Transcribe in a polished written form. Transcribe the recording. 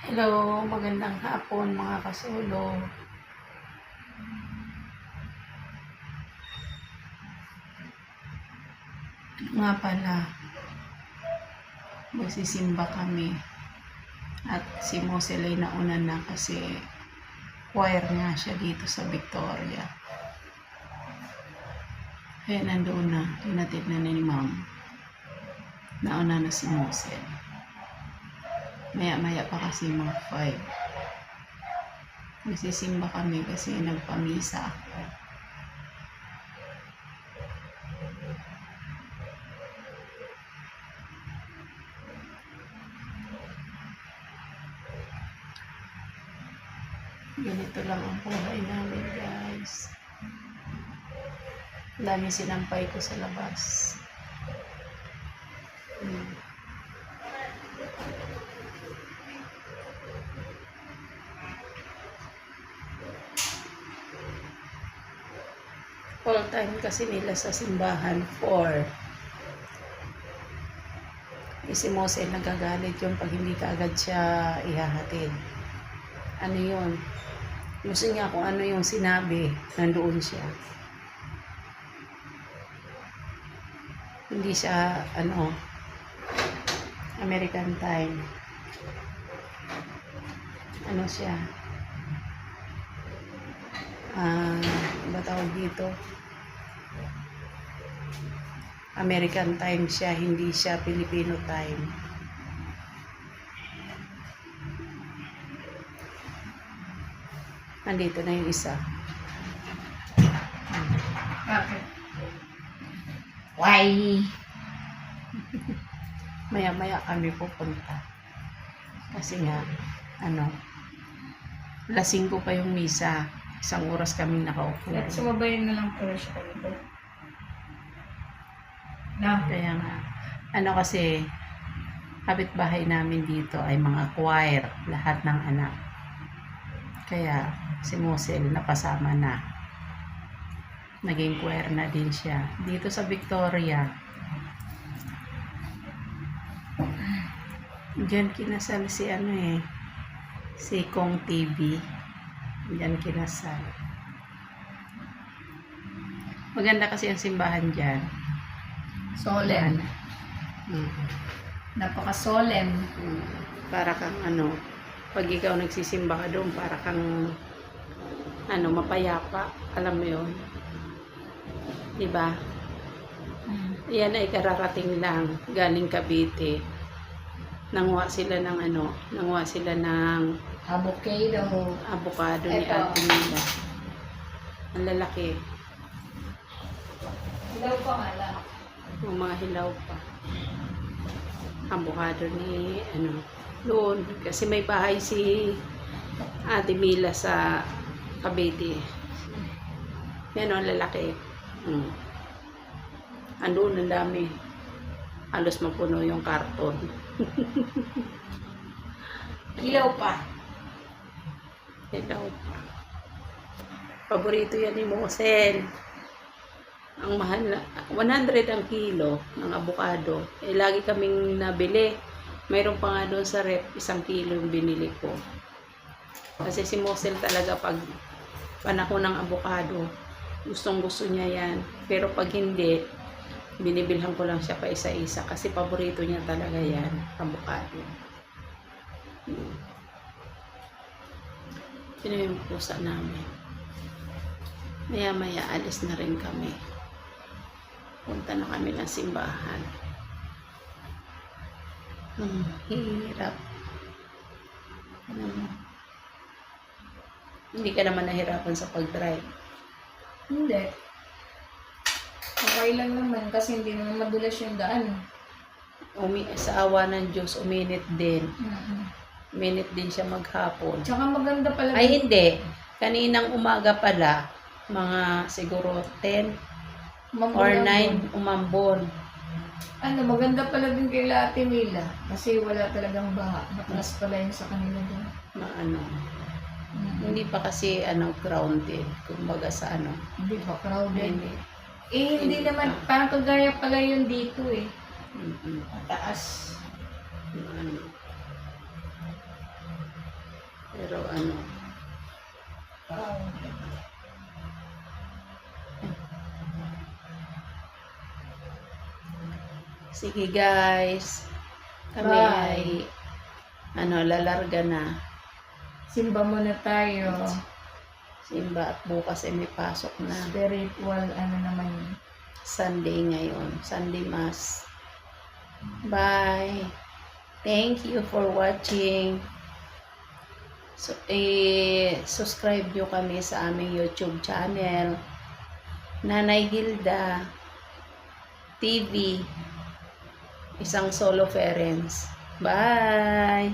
Hello, magandang hapon mga kasolo. Nga pala, magsisimba kami. At si Mosel ay nauna na kasi choir nga siya dito sa Victoria. Kaya nandoon na, tinatid na ni Ma'am. Nauna na si Mosel. Maya-maya pa kasi mga 5. Magsisimba kami kasi nagpamisa ako. Ganito lang ang buhay namin, guys. Dami sinampay ko sa labas. All time kasi nila sa simbahan 4. Si Mose nagagalit yung pag hindi ka agad siya ihahatid. Ano yun? Gusto niya kung ano yung sinabi, nandoon siya. Hindi siya, American time. Ano siya? Ba tawag dito? American time siya, hindi siya Filipino time. Nandito na yung isa. Bakit? Why? Maya-maya kami pupunta. Kasi nga, lasing ko pa yung misa. 1 oras kaming nakaupo. At sumabayan na lang pala siya dito. Na? Kaya nga, kasi, kapitbahay namin dito ay mga choir, lahat ng anak. Kaya, si Mosel napasama na. Naging choir na din siya. Dito sa Victoria, diyan kinasal si si Kong TV. Diyan kinasal. Maganda kasi ang simbahan diyan. Solemn. Napaka-solemn. Para kang pag ikaw nagsisimba ka doon, para kang mapayapa. Alam mo yun? Diba? Yan ay kararating lang. Galing Cavite. Nanguha sila ng avocado ni Ito. Ate Mila. Ang lalaki. Ilaw pa nga lang. Yung mga hilaw pa. Avocado ni doon. Kasi may bahay si Ate Mila sa Cavite. Yan ang lalaki. Andun ang dami. Halos mapuno yung karton. Ilaw pa. Hilaw pa. Paborito yan ni Mosel. Ang mahal na 100 ang kilo ng avocado. Lagi kaming nabili. Mayroon pa nga doon sa rep 1 kilo yung binili ko. Kasi si Mosel talaga pag panahon ng avocado, gustong gusto niya yan. Pero pag hindi, binibilhan ko lang siya pa isa-isa kasi paborito niya talaga yan, avocado. Sino yung pusa namin? Maya-maya alis na rin kami. Punta na kami ng simbahan. Hirap. Hindi ka naman nahirapan sa pag-drive. Hindi. Okay lang naman kasi hindi naman madulas yung daan. Sa awa ng Diyos, uminit din. Uminit din siya maghapon. Tsaka maganda pala. Ay hindi. Kaninang umaga pala, mga siguro 10 or 9 umambon. Maganda pala din kay Ate Mila. Kasi wala talagang baha. Mataas pala yun sa kanila doon. Hindi pa kasi grounded. Kumbaga sa Hindi ba crowded? Hindi. Hindi naman. Parang kagaya pala yun dito eh. Mataas. ano. Sige guys. Kami Bye. ay lalarga na. Simba muna tayo. Simba at bukas ay may pasok na. Spiritual, naman yun. Sunday ngayon. Sunday Mass. Bye. Thank you for watching. So, subscribe nyo kami sa aming YouTube channel. Nanay Hilda TV. Isang solo parents. Bye!